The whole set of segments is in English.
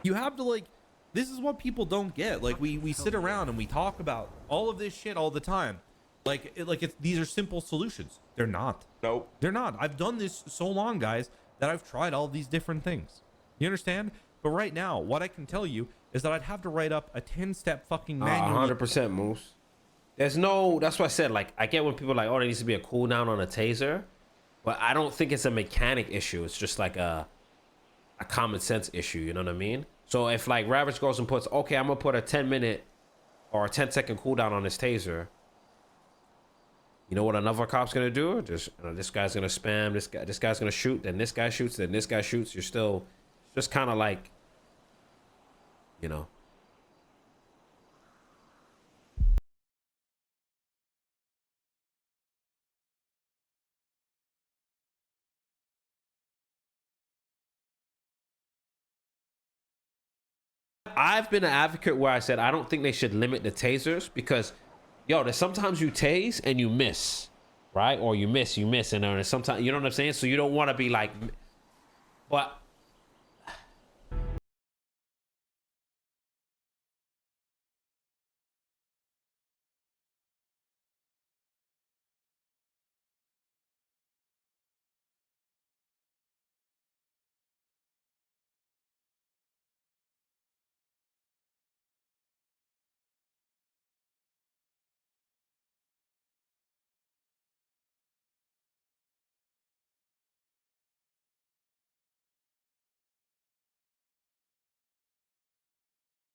You have to like, this is what people don't get. Like we sit around and we talk about all of this shit all the time. These are simple solutions. They're not. Nope. They're not. I've done this so long, guys, that I've tried all these different things. You understand? But right now, what I can tell you is that I'd have to write up a 10-step fucking manual. 100% Moose. There's no, that's what I said. Like, I get when people are like, oh, there needs to be a cooldown on a taser. But I don't think it's a mechanic issue. It's just like a common sense issue. You know what I mean? So if like Ravage goes and puts, okay, I'm going to put a 10-minute or a 10-second cooldown on this taser. You know what another cop's going to do? Just, this guy's going to spam. This guy's going to shoot. Then this guy shoots. Then this guy shoots. You're still just kind of like, you know. I've been an advocate where I said I don't think they should limit the tasers because, yo, there's sometimes you tase and you miss, right? Or you miss, and then there's sometimes, you know what I'm saying? So you don't want to be like, but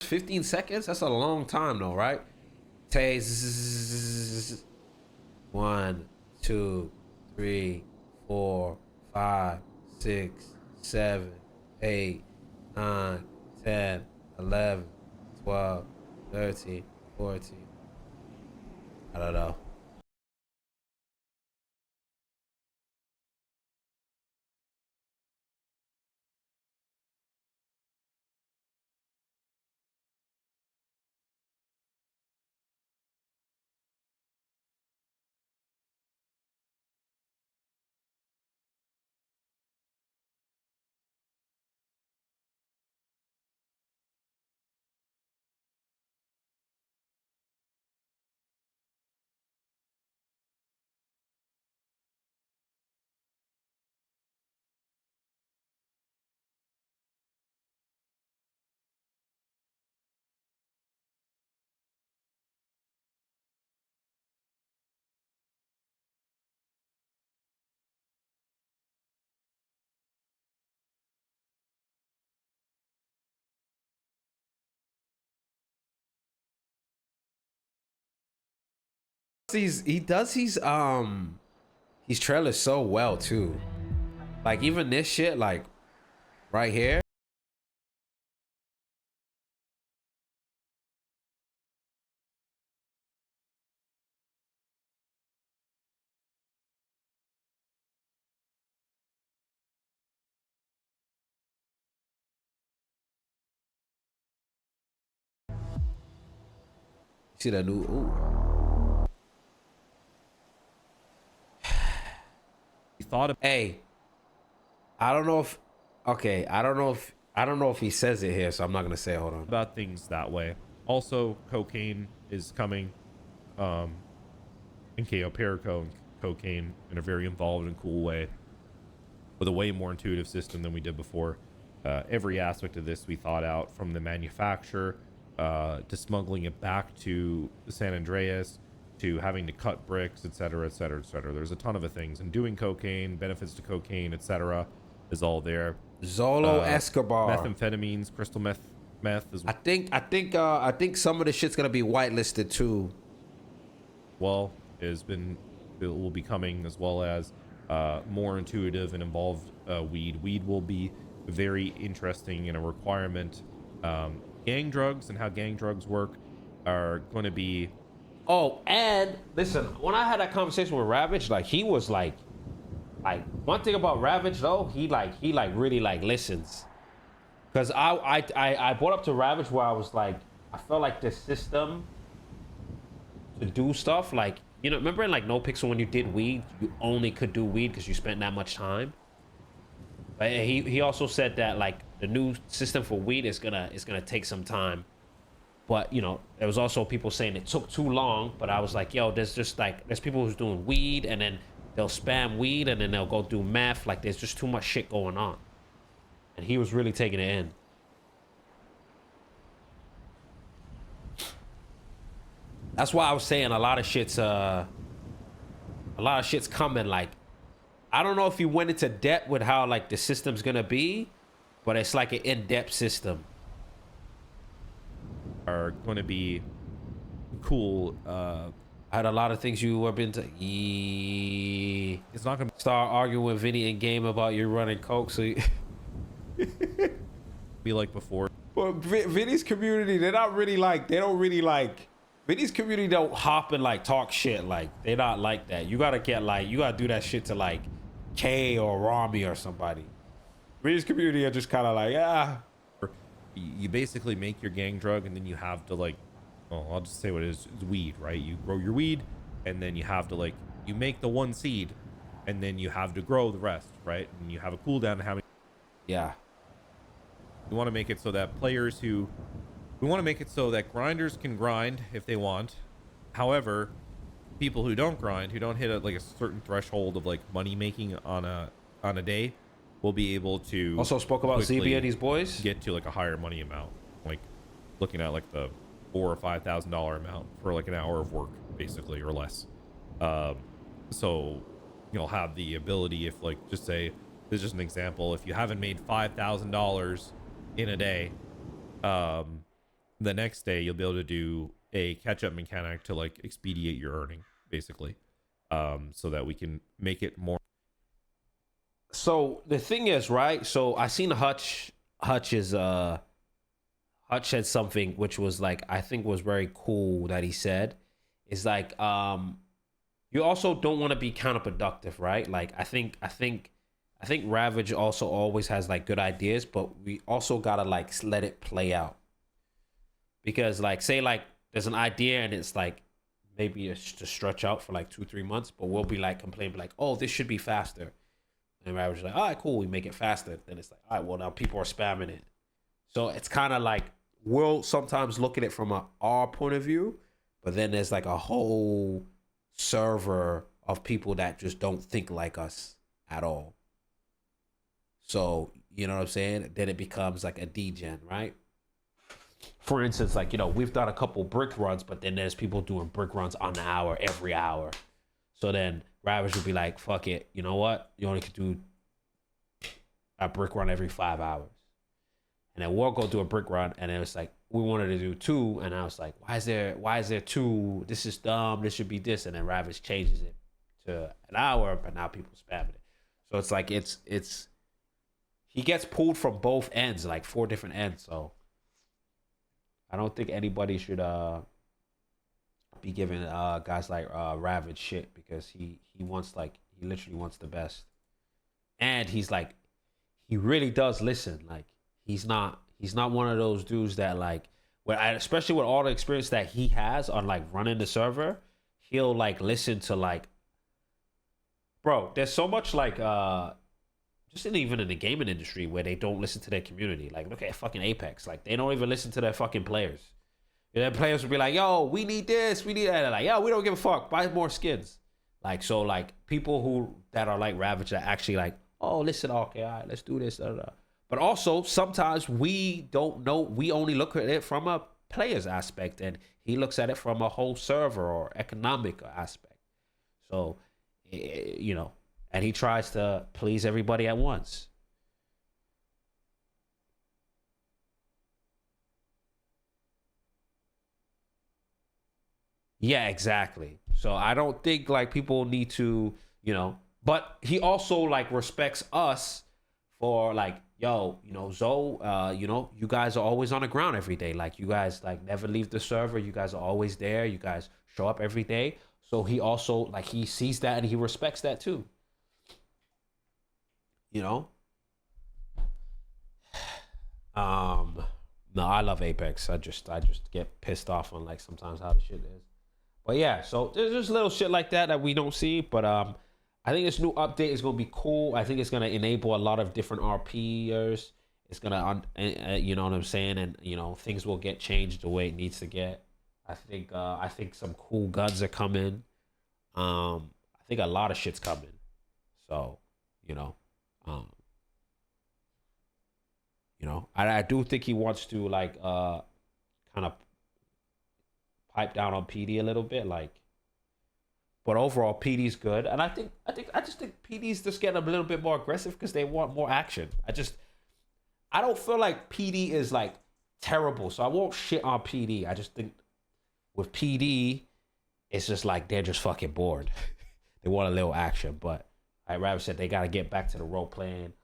$15 seconds? That's a long time though, right? Tase. 1, 2, 3, 4, 5, 6, 7, 8, 9, 10, 11, 12, 13, 14. I don't know. He's trailers so well too. Like even this shit, like right here. See that new ooh. You thought of, hey, I don't know if I don't know if he says it here, so I'm not gonna say it. Hold on. about things that way. Also, cocaine is coming. And KO Perico and cocaine in a very involved and cool way, with a way more intuitive system than we did before. Every aspect of this we thought out, from the manufacturer to smuggling it back to San Andreas, to having to cut bricks, etc., etc., etc. There's a ton of things, and doing cocaine, benefits to cocaine, etc., is all there. Zolo Escobar, methamphetamines, crystal meth is. I think some of the shit's gonna be whitelisted too. Well, it will be coming, as well as more intuitive and involved weed. Weed will be very interesting and a requirement. Gang drugs and how gang drugs work are going to be. Oh, and listen, when I had that conversation with Ravage, like he was like one thing about Ravage though, he really listens. Cause I brought up to Ravage where I was like, I felt like the system to do stuff, like, you know, remember in like NoPixel when you did weed, you only could do weed because you spent that much time. But he also said that like the new system for weed is gonna take some time. But you know, there was also people saying it took too long. But I was like, yo, there's people who's doing weed and then they'll spam weed and then they'll go do meth. Like there's just too much shit going on. And he was really taking it in. That's why I was saying a lot of shit's coming. Like, I don't know if he went into depth with how like the system's gonna be, but it's like an in-depth system. Are going to be cool. I had a lot of things you were into. It's not going to Start arguing with Vinny in game about you running coke. So you be like before. But Vinny's community, they don't really like. Vinny's community don't hop and like talk shit. Like they not like that. You gotta do that shit to like K or Rami or somebody. Vinny's community are just kind of like, You basically make your gang drug and then you have to like, well, I'll just say what it is. It's weed, right? You grow your weed and then you have to like, you make the one seed and then you have to grow the rest, right? And you have a cooldown to how many. yeah. We want to make it so that we want to make it so that grinders can grind if they want. However, people who don't grind, who don't hit like a certain threshold of like money making on a day, will be able to Also spoke about ZB and these boys. get to like a higher money amount, like looking at like the $4,000 or $5,000 amount for like an hour of work, basically, or less. So you'll have the ability, if like, just say, this is just an example, if you haven't made $5,000 in a day, the next day you'll be able to do a catch-up mechanic to like expedite your earning, basically, so that we can make it more. So the thing is, right? So I seen Hutch said something which was like, I think was very cool that he said. Is like, you also don't want to be counterproductive, right? Like I think Ravage also always has like good ideas, but we also gotta like let it play out. Because like, say like there's an idea and it's like maybe it's to stretch out for like 2-3 months, but we'll be like complaining like, oh, this should be faster. And Ravage is like, all right, cool, we make it faster. Then it's like, all right, well, now people are spamming it. So it's kind of like, we'll sometimes look at it from our point of view, but then there's like a whole server of people that just don't think like us at all. So, you know what I'm saying? Then it becomes like a degen, right? For instance, like, you know, we've done a couple brick runs, but then there's people doing brick runs on the hour, every hour. So then Ravage would be like, fuck it, you know what? You only could do a brick run every 5 hours. And then we'll go do a brick run, and then it's like, we wanted to do 2, and I was like, why is there 2? This is dumb, this should be this. And then Ravage changes it to an hour, but now people spamming it. So it's like, it's he gets pulled from both ends, like 4 different ends. So I don't think anybody should be giving guys like Ravage shit, because he literally wants the best. And he's like, he really does listen. Like he's not one of those dudes that like, especially with all the experience that he has on like running the server, he'll like listen to like, bro, there's so much like just even in the gaming industry where they don't listen to their community. Like look at fucking Apex, like they don't even listen to their fucking players. Their players will be like, yo, we need this, we need that. They're like, yo, we don't give a fuck, buy more skins. Like, so like people that are like Ravage that actually like, oh, listen, okay, all right, let's do this. But also sometimes we don't know, we only look at it from a player's aspect, and he looks at it from a whole server or economic aspect. So, you know, and he tries to please everybody at once. Yeah, exactly. So I don't think like people need to, you know, but he also like respects us for like, yo, you know, Zo, you know, you guys are always on the ground every day. Like you guys like never leave the server. You guys are always there. You guys show up every day. So he also like, he sees that and he respects that too. You know? No, I love Apex. I just get pissed off on like sometimes how the shit is. But yeah, so there's just little shit like that we don't see. But I think this new update is gonna be cool. I think it's gonna enable a lot of different RPers. it's gonna, you know what I'm saying, and you know things will get changed the way it needs to get. I think some cool guns are coming. I think a lot of shit's coming. So, you know, um, I do think he wants to like kind of pipe down on PD a little bit, like. But overall, PD's good, and I just think PD's just getting a little bit more aggressive because they want more action. I don't feel like PD is like terrible, so I won't shit on PD. I just think with PD, it's just like they're just fucking bored. They want a little action, but like Ravage said, they got to get back to the role playing.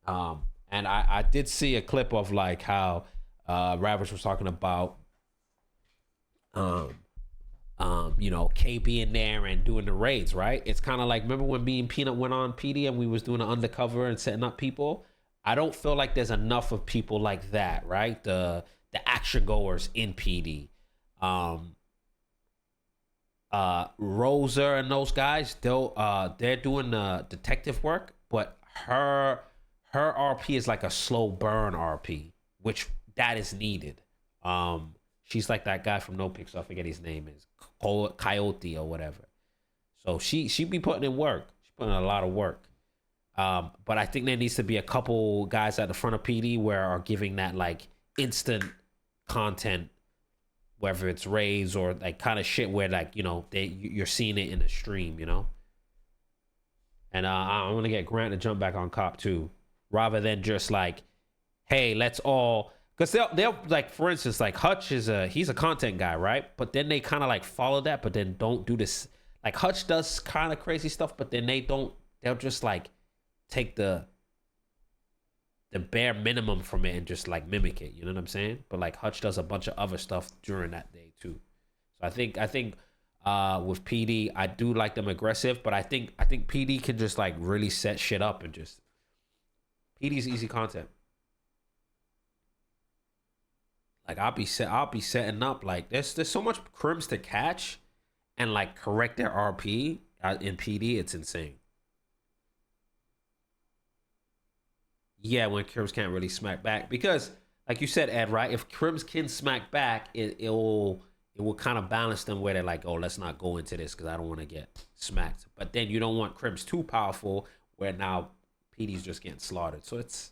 And I did see a clip of like how Ravage was talking about you know, K being there and doing the raids, right? It's kind of like, remember when me and Peanut went on PD and we was doing an undercover and setting up people? I don't feel like there's enough of people like that, right? The action goers in PD. Rosa and those guys, they're doing the detective work, but her RP is like a slow burn RP, which that is needed. She's like that guy from NoPixel, I forget his name is Coyote or whatever. So she be putting in work. She's putting in a lot of work. But I think there needs to be a couple guys at the front of PD where are giving that like instant content, whether it's raids or like kind of shit where like, you know, you're seeing it in the stream, you know. And I'm gonna get Grant to jump back on cop too, rather than just like, hey, let's all. Because they'll like, for instance, like Hutch he's a content guy, right? But then they kind of like follow that, but then don't do this. Like Hutch does kind of crazy stuff, but then they'll just like take the bare minimum from it and just like mimic it. You know what I'm saying? But like Hutch does a bunch of other stuff during that day too. So I think with PD, I do like them aggressive, but I think PD can just like really set shit up and just PD's easy content. Like I'll be setting up like there's so much crims to catch and like correct their RP in PD. It's insane. Yeah, when crims can't really smack back because, like you said, Ed, right? If crims can smack back, it will kind of balance them where they're like, oh, let's not go into this because I don't want to get smacked. But then you don't want crims too powerful where now PD's just getting slaughtered. So it's